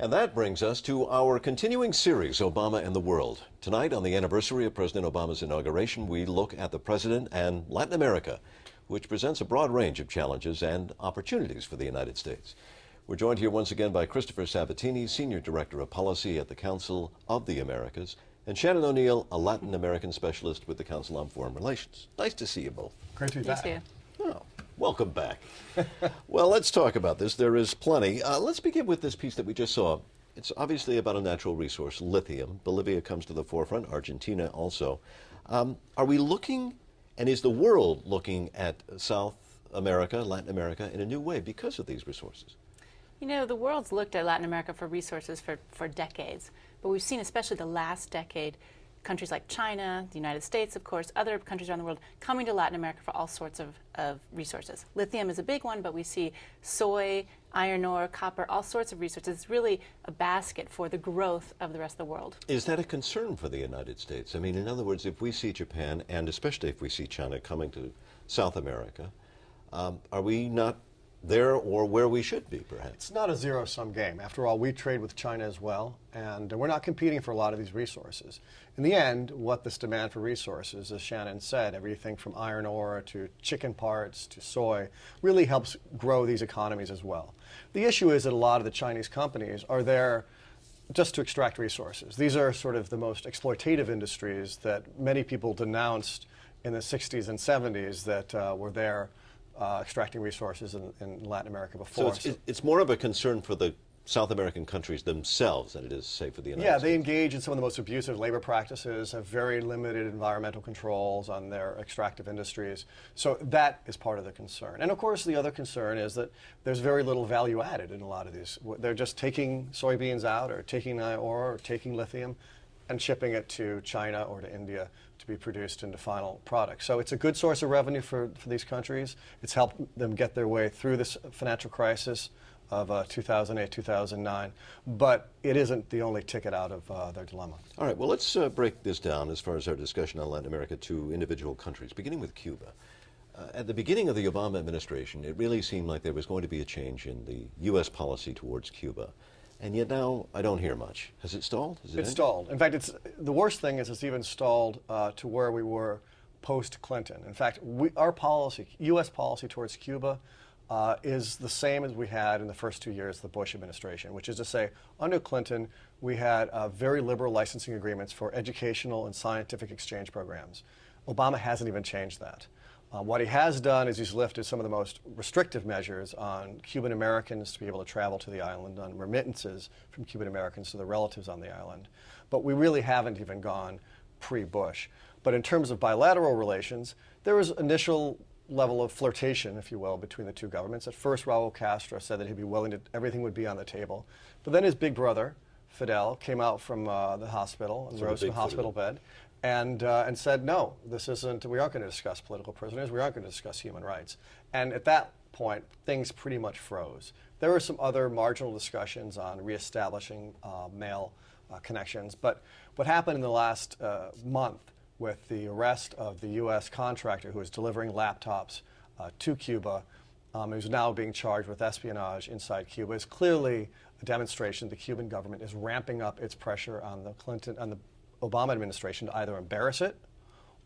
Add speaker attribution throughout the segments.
Speaker 1: And that brings us to our continuing series, Obama and the World. Tonight, on the anniversary of President Obama's inauguration, we look at the president and Latin America, which presents a broad range of challenges and opportunities for the United States. We're joined here once again by Christopher Sabatini, Senior Director of Policy at the Council of the Americas, and Shannon O'Neill, a Latin American specialist with the Council on Foreign Relations. Nice to see you both.
Speaker 2: Great to be back.
Speaker 3: Thank you.
Speaker 1: Oh, welcome back. Well, let's talk about this. There is plenty. Let's begin with this piece that we just saw. It's obviously about a natural resource, lithium. Bolivia comes to the forefront, Argentina also. Are we looking, and is the world looking at South America, Latin America, in a new way because of these resources?
Speaker 3: You know, the world's looked at Latin America for resources for decades, but we've seen, especially the last decade, countries like China, the United States, of course, other countries around the world coming to Latin America for all sorts of resources. Lithium is a big one, but we see soy, iron ore, copper, all sorts of resources. It's really a basket for the growth of the rest of the world.
Speaker 1: Is that a concern for the United States? I mean, in other words, if we see Japan, and especially if we see China coming to South America, are we not there or where we should be, perhaps?
Speaker 2: It's not a zero-sum game. After all, we trade with China as well, and we're not competing for a lot of these resources. In the end, what this demand for resources, as Shannon said, everything from iron ore to chicken parts to soy, really helps grow these economies as well. The issue is that a lot of the Chinese companies are there just to extract resources. These are sort of the most exploitative industries that many people denounced in the 60s and 70s that were there extracting resources in Latin America before.
Speaker 1: So it's more of a concern for the South American countries themselves than it is, say, for the United States.
Speaker 2: Yeah, they engage in some of the most abusive labor practices, have very limited environmental controls on their extractive industries. So that is part of the concern. And of course, the other concern is that there's very little value added in a lot of these. They're just taking soybeans out or taking iron ore or taking lithium and shipping it to China or to India to be produced into final products. So it's a good source of revenue for these countries. It's helped them get their way through this financial crisis of 2008, 2009, but it isn't the only ticket out of their dilemma.
Speaker 1: All right, well, let's break this down as far as our discussion on Latin America to individual countries, beginning with Cuba. At the beginning of the Obama administration, it really seemed like there was going to be a change in the U.S. policy towards Cuba. And yet now, I don't hear much. Has it stalled?
Speaker 2: It's stalled. In fact, the worst thing is it's even stalled to where we were post-Clinton. In fact, our policy, U.S. policy towards Cuba, is the same as we had in the first 2 years of the Bush administration, which is to say, under Clinton, we had very liberal licensing agreements for educational and scientific exchange programs. Obama hasn't even changed that. What he has done is he's lifted some of the most restrictive measures on Cuban Americans to be able to travel to the island, on remittances from Cuban Americans to their relatives on the island. But we really haven't even gone pre-Bush. But in terms of bilateral relations, there was initial level of flirtation, if you will, between the two governments. At first, Raul Castro said that he'd be willing to, everything would be on the table. But then his big brother, Fidel, came out from the hospital and rose from the hospital bed and said, no, this isn't, we aren't going to discuss political prisoners, we aren't going to discuss human rights. And at that point, things pretty much froze. There were some other marginal discussions on reestablishing male connections, but what happened in the last month with the arrest of the U.S. contractor who was delivering laptops to Cuba, who's now being charged with espionage inside Cuba, is clearly a demonstration the Cuban government is ramping up its pressure on the Obama administration to either embarrass it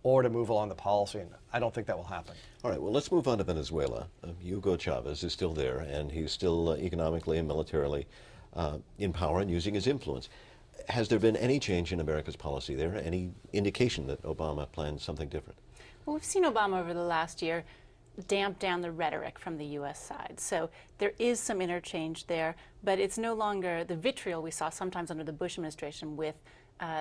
Speaker 2: or to move along the policy, and I don't think that will happen.
Speaker 1: All right, well, let's move on to Venezuela. Hugo Chavez is still there, and he's still economically and militarily in power and using his influence. Has there been any change in America's policy there? Any indication that Obama plans something different?
Speaker 3: Well, we've seen Obama over the last year damp down the rhetoric from the U.S. side. So there is some interchange there, but it's no longer the vitriol we saw sometimes under the Bush administration with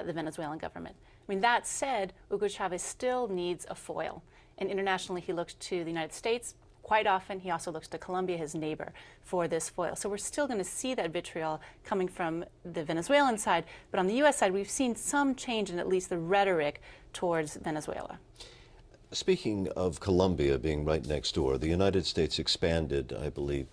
Speaker 3: the Venezuelan government. I mean, that said, Hugo Chavez still needs a foil. And internationally, he looks to the United States quite often. He also looks to Colombia, his neighbor, for this foil. So we're still going to see that vitriol coming from the Venezuelan side. But on the U.S. side, we've seen some change in at least the rhetoric towards Venezuela.
Speaker 1: Speaking of Colombia being right next door, the United States expanded, I believe,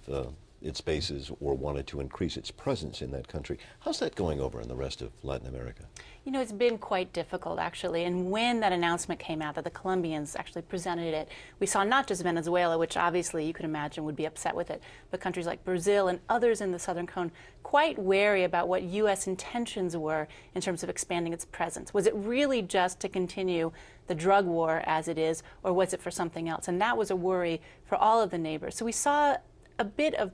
Speaker 1: its bases or wanted to increase its presence in that country. How's that going over in the rest of Latin America?
Speaker 3: You know, it's been quite difficult, actually. And when that announcement came out that the Colombians actually presented it, we saw not just Venezuela, which obviously you could imagine would be upset with it, but countries like Brazil and others in the Southern Cone quite wary about what U.S. intentions were in terms of expanding its presence. Was it really just to continue the drug war as it is, or was it for something else? And that was a worry for all of the neighbors. So we saw a bit of,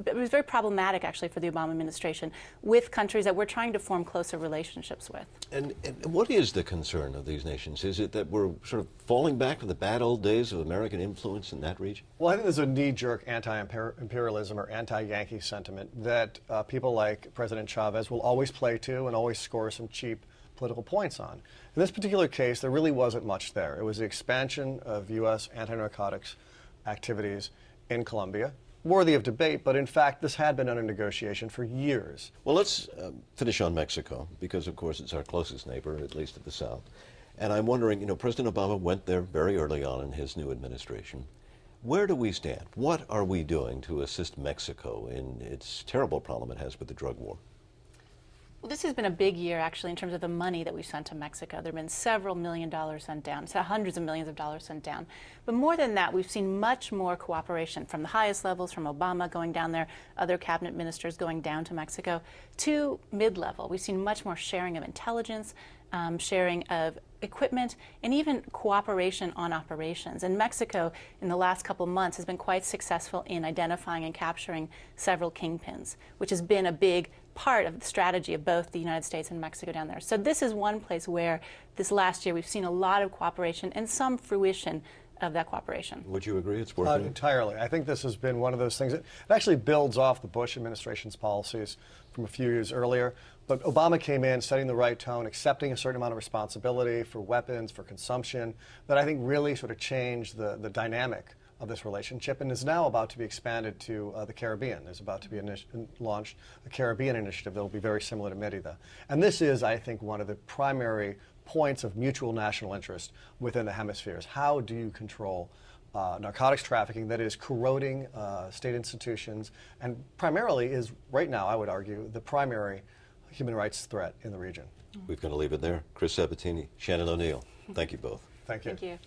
Speaker 3: it was very problematic actually for the Obama administration with countries that we're trying to form closer relationships with.
Speaker 1: And what is the concern of these nations? Is it that we're sort of falling back to the bad old days of American influence in that region?
Speaker 2: Well, I think there's a knee-jerk anti-imperialism or anti-Yankee sentiment that people like President Chavez will always play to and always score some cheap political points on. In this particular case, there really wasn't much there. It was the expansion of U.S. anti-narcotics activities in Colombia, worthy of debate, but in fact, this had been under negotiation for years.
Speaker 1: Well, let's finish on Mexico, because of course it's our closest neighbor, at least to the south. And I'm wondering, you know, President Obama went there very early on in his new administration. Where do we stand? What are we doing to assist Mexico in its terrible problem it has with the drug war?
Speaker 3: Well, this has been a big year, actually, in terms of the money that we've sent to Mexico. There have been several $1 million sent down, so hundreds of millions of dollars sent down. But more than that, we've seen much more cooperation from the highest levels, from Obama going down there, other cabinet ministers going down to Mexico, to mid-level. We've seen much more sharing of intelligence, sharing of equipment, and even cooperation on operations. And Mexico, in the last couple of months, has been quite successful in identifying and capturing several kingpins, which has been a big part of the strategy of both the United States and Mexico down there. So this is one place where this last year we've seen a lot of cooperation and some fruition of that cooperation.
Speaker 1: Would you agree it's working?
Speaker 2: Entirely. I think this has been one of those things. It actually builds off the Bush administration's policies from a few years earlier. But Obama came in setting the right tone, accepting a certain amount of responsibility for weapons, for consumption, that I think really sort of changed the dynamic of this relationship, and is now about to be expanded to the Caribbean. There's about to be launched a Caribbean initiative that will be very similar to Merida. And this is, I think, one of the primary points of mutual national interest within the hemispheres. How do you control narcotics trafficking that is corroding state institutions and primarily is, right now, I would argue, the primary human rights threat in the region?
Speaker 1: We're going to leave it there. Chris Sabatini, Shannon O'Neill, thank you both.
Speaker 2: Thank you.
Speaker 3: Thank you.